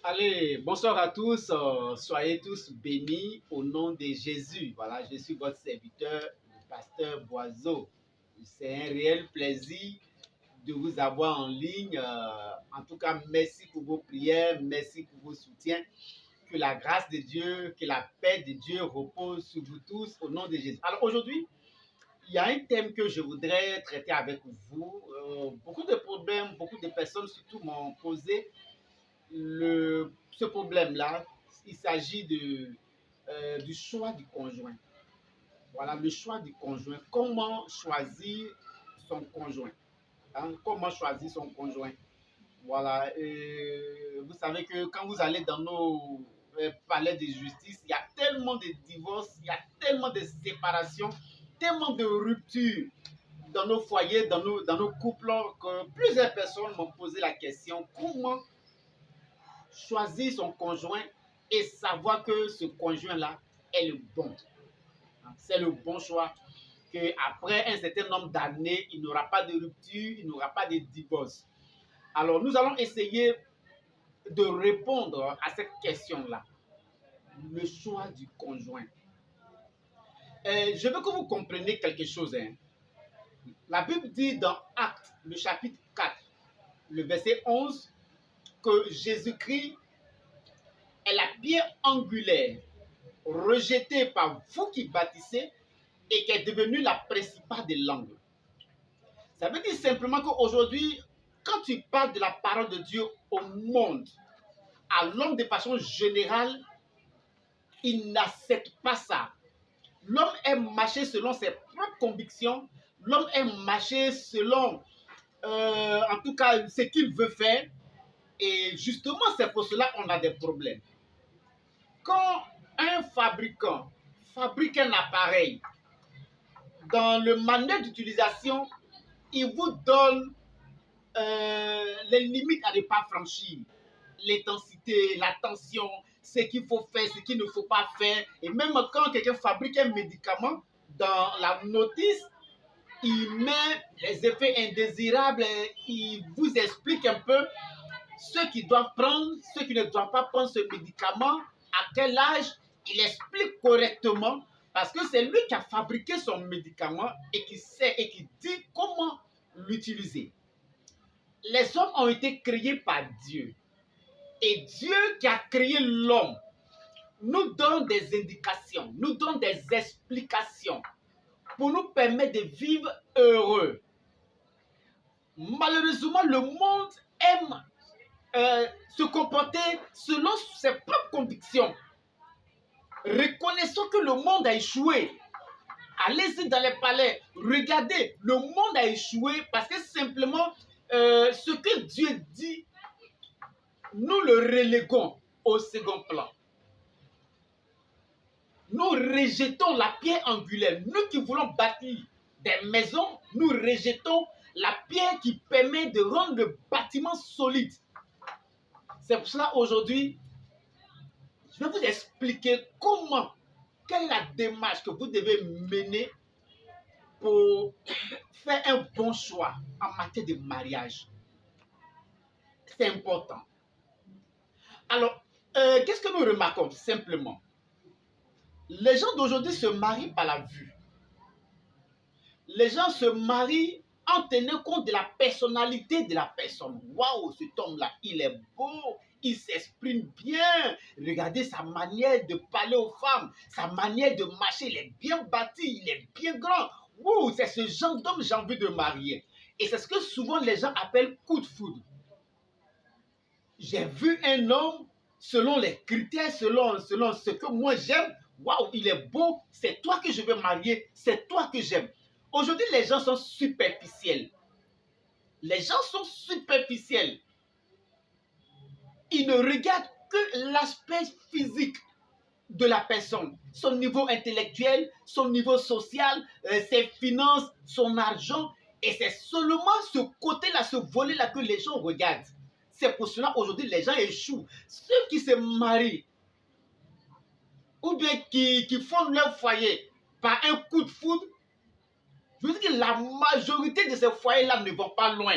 Allez, bonsoir à tous. Soyez tous bénis au nom de Jésus. Voilà, je suis votre serviteur, le pasteur Boiseau. C'est un réel plaisir de vous avoir en ligne. En tout cas, merci pour vos prières, merci pour vos soutiens. Que la grâce de Dieu, que la paix de Dieu repose sur vous tous au nom de Jésus. Alors aujourd'hui, il y a un thème que je voudrais traiter avec vous. Beaucoup de problèmes, beaucoup de personnes surtout m'ont posé ce problème-là. Il s'agit du choix du conjoint. Voilà, le choix du conjoint. Comment choisir son conjoint? Hein? Comment choisir son conjoint? Voilà. Vous savez que quand vous allez dans nos palais de justice, il y a tellement de divorces, il y a tellement de séparations, tellement de ruptures dans nos foyers, dans nos couples, que plusieurs personnes m'ont posé la question, comment choisir son conjoint et savoir que ce conjoint-là est le bon. C'est le bon choix. Qu'après un certain nombre d'années, il n'y aura pas de rupture, il n'y aura pas de divorce. Alors, nous allons essayer de répondre à cette question-là. Le choix du conjoint. Je veux que vous compreniez quelque chose. La Bible dit dans Actes, le chapitre 4, le verset 11, que Jésus-Christ est la pierre angulaire rejetée par vous qui bâtissez et qui est devenue la principale de l'angle. Ça veut dire simplement qu'aujourd'hui, quand tu parles de la parole de Dieu au monde, à l'homme de façon générale, il n'accepte pas ça. L'homme aime marcher selon ses propres convictions, l'homme aime marcher selon, en tout cas, ce qu'il veut faire, et justement, c'est pour cela qu'on a des problèmes. Quand un fabricant fabrique un appareil, dans le manuel d'utilisation, il vous donne les limites à ne pas franchir, l'intensité, la tension, ce qu'il faut faire, ce qu'il ne faut pas faire. Et même quand quelqu'un fabrique un médicament, dans la notice, il met les effets indésirables, il vous explique un peu ceux qui doivent prendre, ceux qui ne doivent pas prendre ce médicament, à quel âge, il explique correctement parce que c'est lui qui a fabriqué son médicament et qui sait et qui dit comment l'utiliser. Les hommes ont été créés par Dieu et Dieu qui a créé l'homme nous donne des indications, nous donne des explications pour nous permettre de vivre heureux. Malheureusement, le monde aime se comporter selon ses propres convictions. Reconnaissons que le monde a échoué. Allez-y dans les palais, regardez, le monde a échoué parce que simplement ce que Dieu dit, nous le reléguons au second plan. Nous rejetons la pierre angulaire. Nous qui voulons bâtir des maisons, nous rejetons la pierre qui permet de rendre le bâtiment solide. C'est pour cela aujourd'hui, je vais vous expliquer quelle est la démarche que vous devez mener pour faire un bon choix en matière de mariage. C'est important. Alors, qu'est-ce que nous remarquons simplement? Les gens d'aujourd'hui se marient par la vue. Les gens se marient en tenant compte de la personnalité de la personne. Waouh, cet homme-là, il est beau, il s'exprime bien. Regardez sa manière de parler aux femmes, sa manière de marcher, il est bien bâti, il est bien grand. Wow, c'est ce genre d'homme que j'ai envie de marier. Et c'est ce que souvent les gens appellent coup de foudre. J'ai vu un homme selon les critères, selon ce que moi j'aime. Waouh, il est beau, c'est toi que je veux marier, c'est toi que j'aime. Aujourd'hui, les gens sont superficiels. Les gens sont superficiels. Ils ne regardent que l'aspect physique de la personne, son niveau intellectuel, son niveau social, ses finances, son argent. Et c'est seulement ce côté-là, ce volet-là que les gens regardent. C'est pour cela aujourd'hui les gens échouent. Ceux qui se marient ou bien qui fondent leur foyer par un coup de foudre, je veux dire que la majorité de ces foyers-là ne vont pas loin.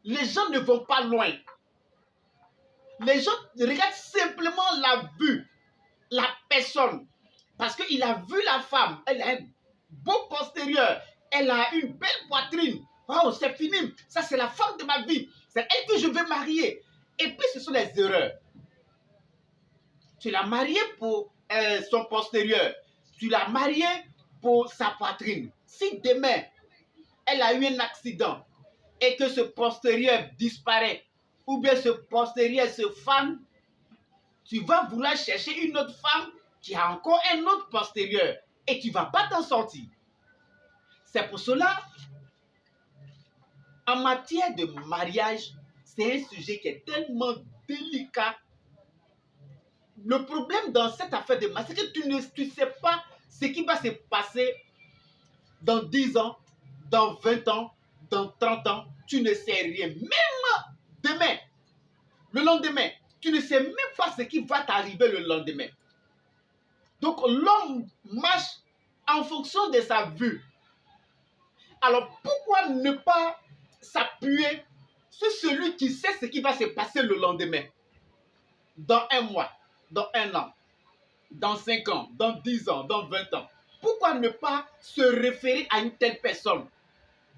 Les gens ne vont pas loin. Les gens regardent simplement la vue, la personne. Parce qu'il a vu la femme, elle a un beau postérieur, elle a une belle poitrine. Oh, c'est fini, ça c'est la femme de ma vie. C'est elle que je veux marier. Et puis ce sont les erreurs. Tu l'as mariée pour son postérieur. Tu l'as mariée pour sa poitrine. Si demain, elle a eu un accident et que ce postérieur disparaît, ou bien ce postérieur se fane, tu vas vouloir chercher une autre femme qui a encore un autre postérieur et tu ne vas pas t'en sortir. C'est pour cela, en matière de mariage, c'est un sujet qui est tellement délicat. Le problème dans cette affaire de mariage, c'est que tu ne sais pas ce qui va se passer dans 10 ans, dans 20 ans, dans 30 ans. Tu ne sais rien. Même demain, le lendemain, tu ne sais même pas ce qui va t'arriver le lendemain. Donc l'homme marche en fonction de sa vue. Alors pourquoi ne pas s'appuyer sur celui qui sait ce qui va se passer le lendemain? Dans un mois, dans un an, dans 5 ans, dans 10 ans, dans 20 ans. Pourquoi ne pas se référer à une telle personne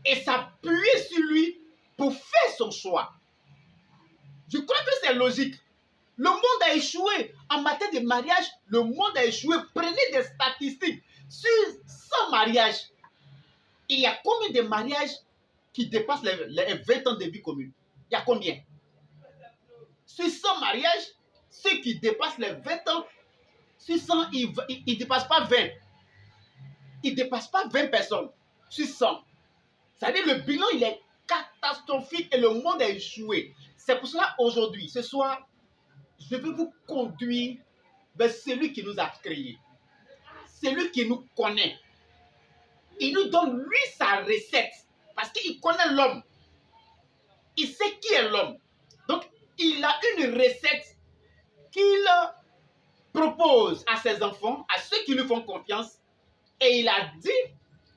et s'appuyer sur lui pour faire son choix? Je crois que c'est logique. Le monde a échoué. En matière de mariage, le monde a échoué. Prenez des statistiques. Sur 100 mariages, il y a combien de mariages qui dépassent les 20 ans de vie commune? Il y a combien? Sur 100 mariages, ceux qui dépassent les 20 ans, sur 100, ils ne dépassent pas 20. Ils ne dépassent pas 20 personnes sur 100. C'est-à-dire le bilan, il est catastrophique et le monde a échoué. C'est pour cela, aujourd'hui, ce soir, je veux vous conduire vers celui qui nous a créés. Celui qui nous connaît. Il nous donne, lui, sa recette. Parce qu'il connaît l'homme. Il sait qui est l'homme. Donc, il a une recette qu'il propose à ses enfants, à ceux qui lui font confiance. Et il a dit,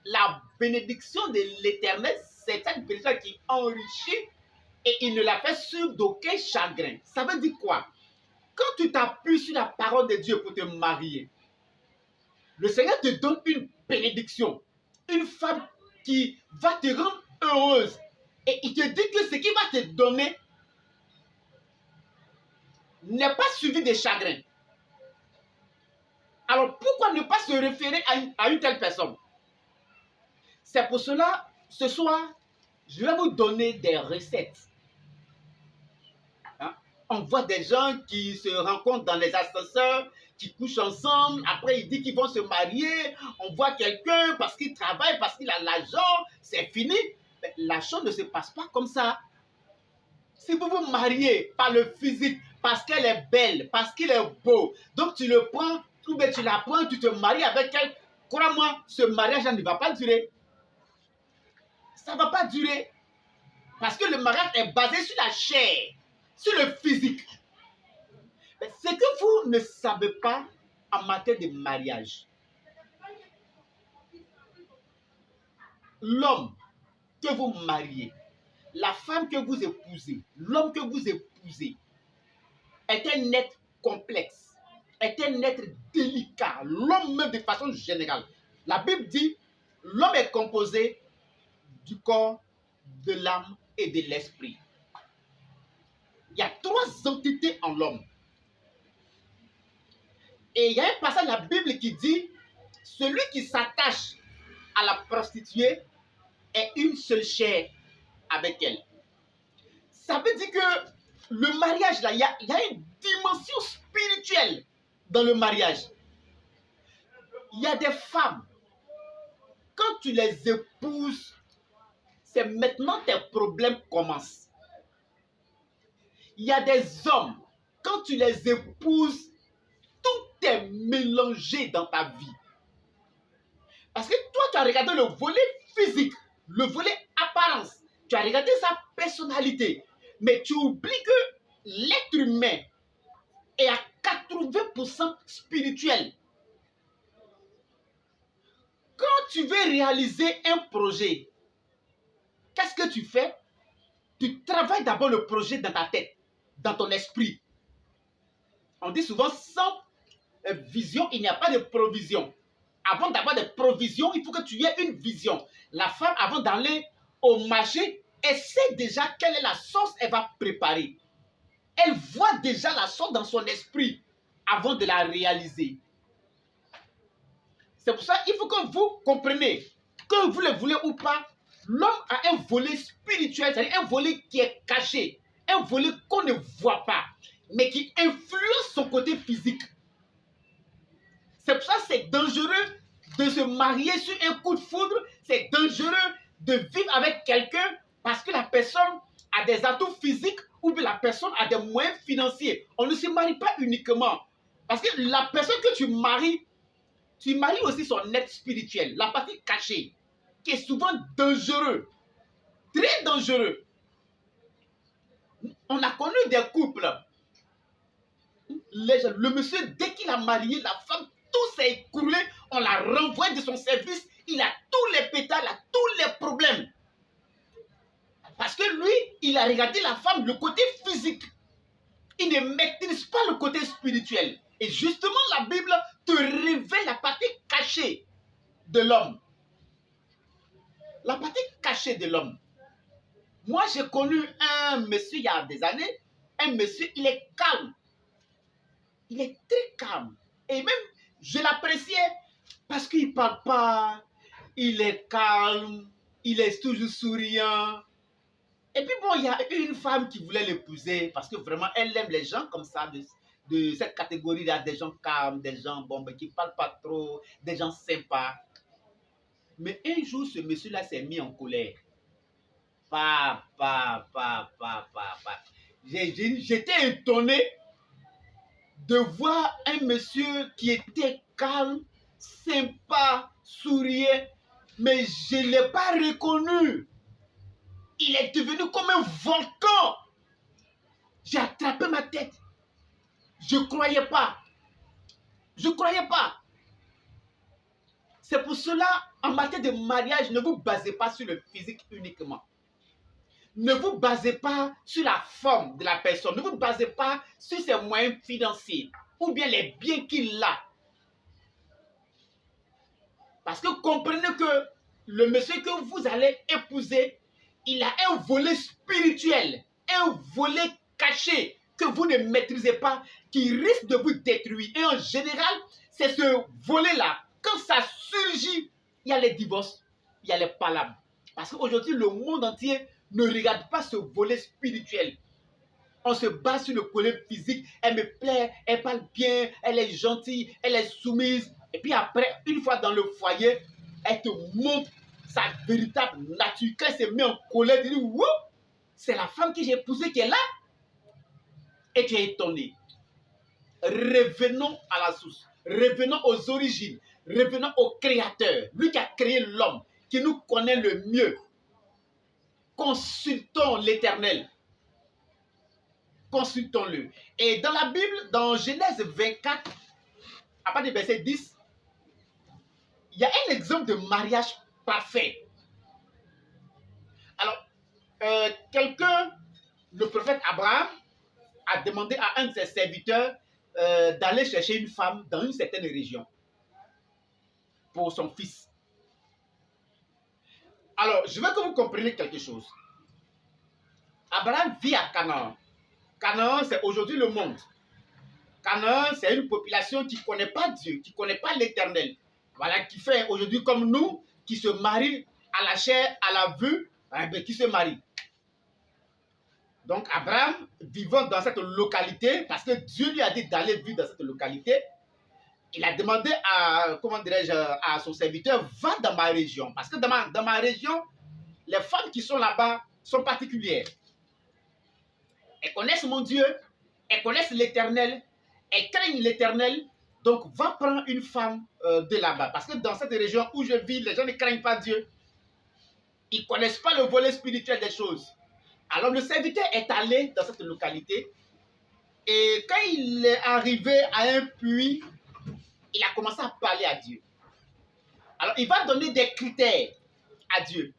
la bénédiction de l'Éternel, c'est une bénédiction qui enrichit et il ne la fait sur d'aucun chagrin. Ça veut dire quoi? Quand tu t'appuies sur la parole de Dieu pour te marier, le Seigneur te donne une bénédiction. Une femme qui va te rendre heureuse. Et il te dit que ce qu'il va te donner n'est pas suivi de chagrin. Alors pourquoi ne pas se référer à une telle personne? C'est pour cela, ce soir, je vais vous donner des recettes. Hein? On voit des gens qui se rencontrent dans les ascenseurs, qui couchent ensemble, après ils disent qu'ils vont se marier, on voit quelqu'un parce qu'il travaille, parce qu'il a l'argent, c'est fini. Mais la chose ne se passe pas comme ça. Si vous vous mariez par le physique, parce qu'elle est belle, parce qu'il est beau, donc tu le prends, ou bien tu la prends, tu te maries avec elle, crois-moi, ce mariage ne va pas durer. Ça ne va pas durer. Parce que le mariage est basé sur la chair, sur le physique. Mais ce que vous ne savez pas en matière de mariage, l'homme que vous mariez, la femme que vous épousez, l'homme que vous épousez, est un être complexe, est un être délicat, l'homme même de façon générale. La Bible dit, l'homme est composé du corps, de l'âme et de l'esprit. Il y a 3 entités en l'homme. Et il y a un passage de la Bible qui dit, celui qui s'attache à la prostituée est une seule chair avec elle. Ça veut dire que le mariage, là, il y a une dimension spirituelle dans le mariage. Il y a des femmes, quand tu les épouses, c'est maintenant tes problèmes commencent. Il y a des hommes, quand tu les épouses, tout est mélangé dans ta vie. Parce que toi, tu as regardé le volet physique, le volet apparence, tu as regardé sa personnalité, mais tu oublies que l'être humain est à 80% spirituel. Quand tu veux réaliser un projet, qu'est-ce que tu fais? Tu travailles d'abord le projet dans ta tête, dans ton esprit. On dit souvent, sans vision, il n'y a pas de provision. Avant d'avoir des provisions, il faut que tu aies une vision. La femme, avant d'aller au marché, elle sait déjà quelle est la sauce qu'elle va préparer. Elle voit déjà la sauce dans son esprit avant de la réaliser. C'est pour ça qu'il faut que vous compreniez, que vous le voulez ou pas, l'homme a un volet spirituel, c'est-à-dire un volet qui est caché, un volet qu'on ne voit pas, mais qui influence son côté physique. C'est pour ça que c'est dangereux de se marier sur un coup de foudre, c'est dangereux de vivre avec quelqu'un parce que la personne a des atouts physiques ou bien la personne a des moyens financiers. On ne se marie pas uniquement. Parce que la personne que tu maries aussi son être spirituel, la partie cachée, qui est souvent dangereux, très dangereux. On a connu des couples. Le monsieur, dès qu'il a marié la femme, tout s'est écoulé, on l'a renvoyé de son service, il a tous les pétales, il a tous les problèmes. Parce que lui, il a regardé la femme, le côté physique. Il ne maîtrise pas le côté spirituel. Et justement, la Bible te révèle la partie cachée de l'homme. La partie cachée de l'homme. Moi, j'ai connu un monsieur il y a des années. Un monsieur, il est calme. Il est très calme. Et même, je l'appréciais parce qu'il ne parle pas. Il est calme. Il est toujours souriant. Et puis bon, il y a une femme qui voulait l'épouser parce que vraiment, elle aime les gens comme ça, de cette catégorie-là, des gens calmes, des gens bon, qui ne parlent pas trop, des gens sympas. Mais un jour, ce monsieur-là s'est mis en colère. J'étais étonné de voir un monsieur qui était calme, sympa, souriant, mais je ne l'ai pas reconnu. Il est devenu comme un volcan. J'ai attrapé ma tête. Je ne croyais pas. Je ne croyais pas. C'est pour cela, en matière de mariage, ne vous basez pas sur le physique uniquement. Ne vous basez pas sur la forme de la personne. Ne vous basez pas sur ses moyens financiers ou bien les biens qu'il a. Parce que comprenez que le monsieur que vous allez épouser, il a un volet spirituel, un volet caché que vous ne maîtrisez pas, qui risque de vous détruire. Et en général, c'est ce volet-là. Quand ça surgit, il y a les divorces, il y a les palabres. Parce qu'aujourd'hui, le monde entier ne regarde pas ce volet spirituel. On se base sur le volet physique. Elle me plaît, elle parle bien, elle est gentille, elle est soumise. Et puis après, une fois dans le foyer, elle te montre sa véritable nature. Quand elle se met en colère, elle dit, wouh, c'est la femme que j'ai épousée qui est là. Et tu es étonné. Revenons à la source. Revenons aux origines. Revenons au Créateur. Lui qui a créé l'homme, qui nous connaît le mieux. Consultons l'Éternel. Consultons-le. Et dans la Bible, dans Genèse 24, à partir du verset 10, il y a un exemple de mariage parfait. Alors, quelqu'un, le prophète Abraham, a demandé à un de ses serviteurs d'aller chercher une femme dans une certaine région pour son fils. Alors, je veux que vous compreniez quelque chose. Abraham vit à Canaan. Canaan, c'est aujourd'hui le monde. Canaan, c'est une population qui ne connaît pas Dieu, qui ne connaît pas l'Éternel. Voilà, qui fait aujourd'hui comme nous, qui se marient à la chair, à la vue, qui se marient. Donc Abraham, vivant dans cette localité, parce que Dieu lui a dit d'aller vivre dans cette localité, il a demandé à, comment dirais-je, à son serviteur, va dans ma région. Parce que dans ma région, les femmes qui sont là-bas sont particulières. Elles connaissent mon Dieu, elles connaissent l'Éternel, elles craignent l'Éternel. Donc va prendre une femme de là-bas. Parce que dans cette région où je vis, les gens ne craignent pas Dieu. Ils ne connaissent pas le volet spirituel des choses. Alors le serviteur est allé dans cette localité et quand il est arrivé à un puits, il a commencé à parler à Dieu. Alors il va donner des critères à Dieu.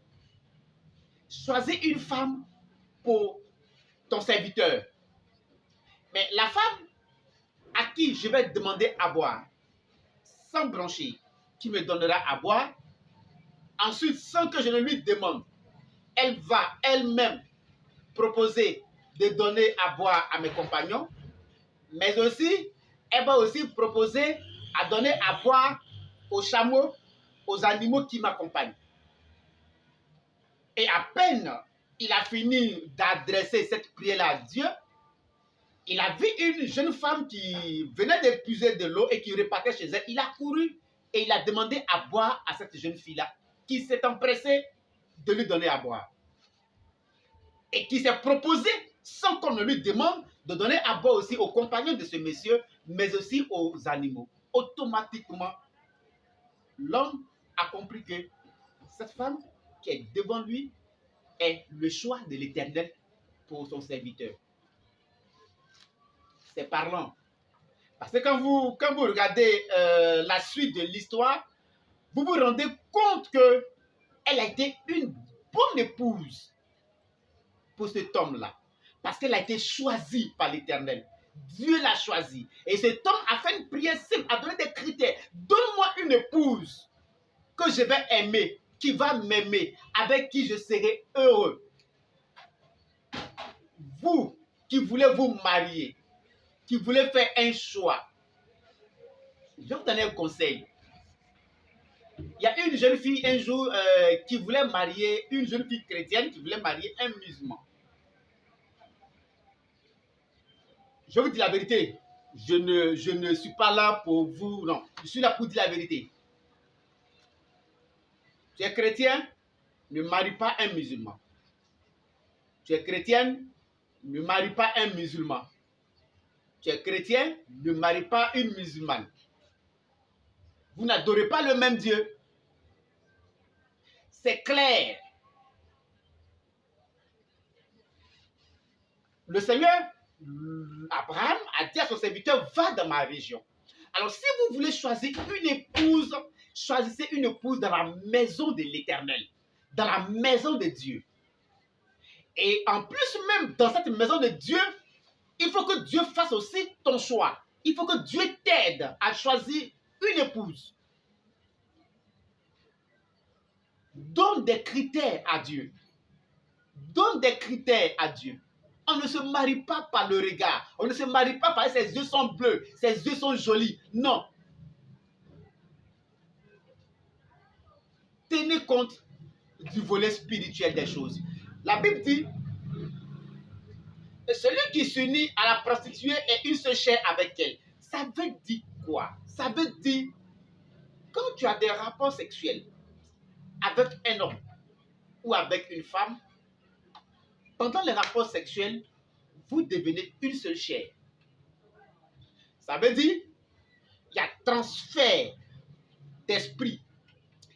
Choisis une femme pour ton serviteur. Mais la femme a qui je vais demander à boire, sans broncher, qui me donnera à boire. Ensuite, sans que je ne lui demande, elle va elle-même proposer de donner à boire à mes compagnons, mais aussi, elle va aussi proposer à donner à boire aux chameaux, aux animaux qui m'accompagnent. Et à peine il a fini d'adresser cette prière à Dieu, il a vu une jeune femme qui venait d'épuiser de l'eau et qui repartait chez elle. Il a couru et il a demandé à boire à cette jeune fille-là, qui s'est empressée de lui donner à boire. Et qui s'est proposé, sans qu'on ne lui demande, de donner à boire aussi aux compagnons de ce monsieur, mais aussi aux animaux. Automatiquement, l'homme a compris que cette femme qui est devant lui est le choix de l'Éternel pour son serviteur. C'est parlant. Parce que quand vous regardez la suite de l'histoire, vous vous rendez compte qu'elle a été une bonne épouse pour cet homme-là. Parce qu'elle a été choisie par l'Éternel. Dieu l'a choisie. Et cet homme a fait une prière simple, a donné des critères. Donne-moi une épouse que je vais aimer, qui va m'aimer, avec qui je serai heureux. Vous qui voulez vous marier, qui voulez faire un choix, je vais vous donner un conseil. Il y a une jeune fille un jour qui voulait marier, une jeune fille chrétienne qui voulait marier un musulman. Je vous dis la vérité, je ne suis pas là pour vous, non, je suis là pour dire la vérité. Tu es chrétien, ne marie pas un musulman. Tu es chrétienne, ne marie pas un musulman. Tu es chrétien, ne marie pas une musulmane. Vous n'adorez pas le même Dieu. C'est clair. Le Seigneur, Abraham, a dit à son serviteur, va dans ma région. Alors si vous voulez choisir une épouse, choisissez une épouse dans la maison de l'Éternel, dans la maison de Dieu. Et en plus même, dans cette maison de Dieu, il faut que Dieu fasse aussi ton choix. Il faut que Dieu t'aide à choisir une épouse. Donne des critères à Dieu. Donne des critères à Dieu. On ne se marie pas par le regard. On ne se marie pas parce que ses yeux sont bleus, ses yeux sont jolis. Non. Tenez compte du volet spirituel des choses. La Bible dit, celui qui s'unit à la prostituée est une seule chair avec elle. Ça veut dire quoi? Ça veut dire, quand tu as des rapports sexuels avec un homme ou avec une femme, pendant les rapports sexuels, vous devenez une seule chair. Ça veut dire, il y a transfert d'esprit,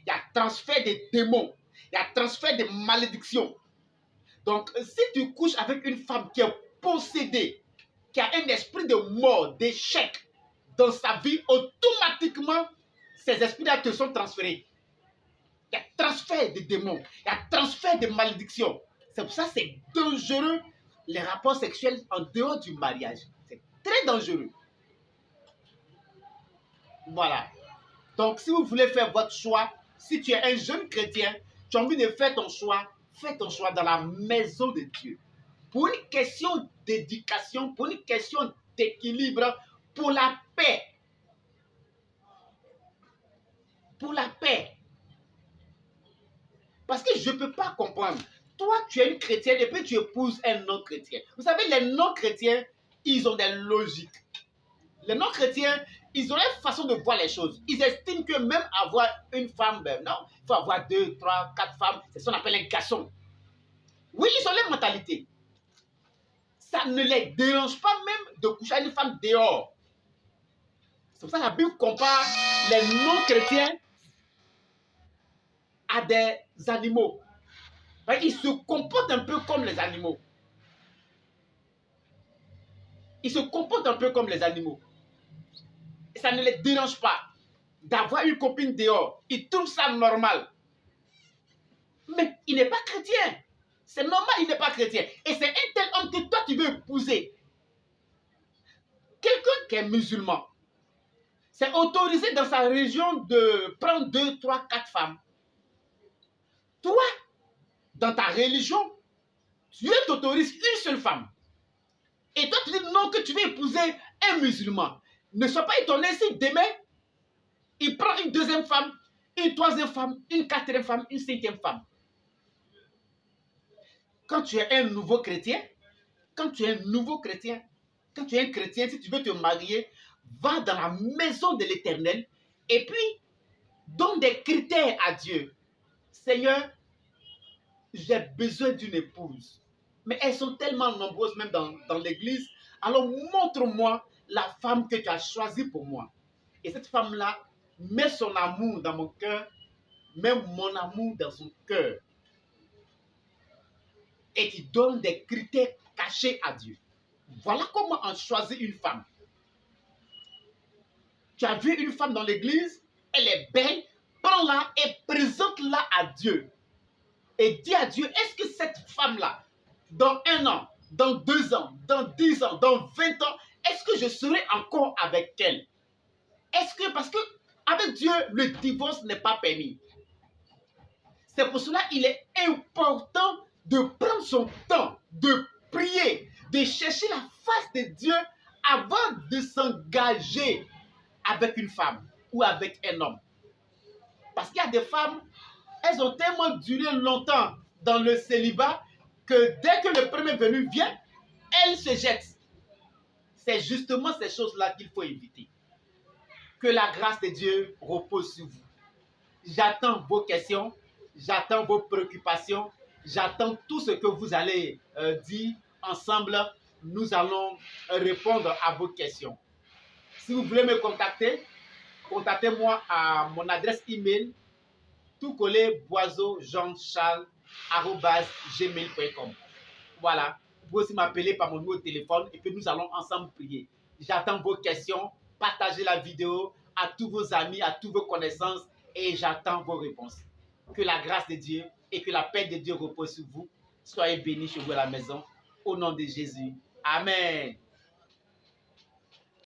il y a transfert de démons, il y a transfert de malédictions. Donc, si tu couches avec une femme qui est possédée, qui a un esprit de mort, d'échec dans sa vie, automatiquement, ces esprits-là te sont transférés. Il y a transfert de démons, il y a transfert de malédictions. C'est pour ça que c'est dangereux, les rapports sexuels en dehors du mariage. C'est très dangereux. Voilà. Donc, si vous voulez faire votre choix, si tu es un jeune chrétien, tu as envie de faire ton choix, fais ton choix dans la maison de Dieu. Pour une question d'éducation, pour une question d'équilibre, pour la paix. Pour la paix. Parce que je ne peux pas comprendre. Toi, tu es une chrétienne et puis tu épouses un non-chrétien. Vous savez, les non-chrétiens, ils ont des logiques. Les non-chrétiens, ils ont une façon de voir les choses. Ils estiment que même avoir une femme, ben non, il faut avoir 2, 3, 4 femmes. C'est ce qu'on appelle un garçon. Oui, ils ont les mentalités. Ça ne les dérange pas même de coucher avec une femme dehors. C'est pour ça que la Bible compare les non-chrétiens à des animaux. Ils se comportent un peu comme les animaux. Ils se comportent un peu comme les animaux. Et ça ne les dérange pas d'avoir une copine dehors. Ils trouvent ça normal. Mais il n'est pas chrétien. C'est normal, il n'est pas chrétien. Et c'est un tel homme que toi tu veux épouser. Quelqu'un qui est musulman, c'est autorisé dans sa région de prendre 2, 3, 4 femmes. Toi, dans ta religion, Dieu t'autorise une seule femme. Et toi, tu dis non, que tu veux épouser un musulman. Ne sois pas étonné si demain, il prend une deuxième femme, une troisième femme, une quatrième femme, une cinquième femme. Quand tu es un nouveau chrétien, quand tu es un chrétien, si tu veux te marier, va dans la maison de l'Éternel et puis donne des critères à Dieu. Seigneur, j'ai besoin d'une épouse. Mais elles sont tellement nombreuses même dans l'église. Alors montre-moi la femme que tu as choisie pour moi. Et cette femme-là met son amour dans mon cœur, met mon amour dans son cœur. Et tu donnes des critères cachés à Dieu. Voilà comment on choisit une femme. Tu as vu une femme dans l'église, elle est belle, prends-la et présente-la à Dieu. Et dis à Dieu, est-ce que cette femme-là, dans 1 an, dans 2 ans, dans 10 ans, dans 20 ans, est-ce que je serai encore avec elle? Est-ce que, parce que avec Dieu, le divorce n'est pas permis. C'est pour cela qu'il est important de prendre son temps, de prier, de chercher la face de Dieu avant de s'engager avec une femme ou avec un homme. Parce qu'il y a des femmes, elles ont tellement duré longtemps dans le célibat que dès que le premier venu vient, elles se jettent. C'est justement ces choses-là qu'il faut éviter. Que la grâce de Dieu repose sur vous. J'attends vos questions, j'attends vos préoccupations, j'attends tout ce que vous allez dire. Ensemble, nous allons répondre à vos questions. Si vous voulez me contacter, contactez-moi à mon adresse email tout collé boiseaujeancharles@gmail.com. Voilà, vous pouvez aussi m'appeler par mon numéro de téléphone et puis nous allons ensemble prier. J'attends vos questions, partagez la vidéo à tous vos amis, à toutes vos connaissances et j'attends vos réponses. Que la grâce de Dieu et que la paix de Dieu repose sur vous. Soyez bénis chez vous à la maison. Au nom de Jésus. Amen.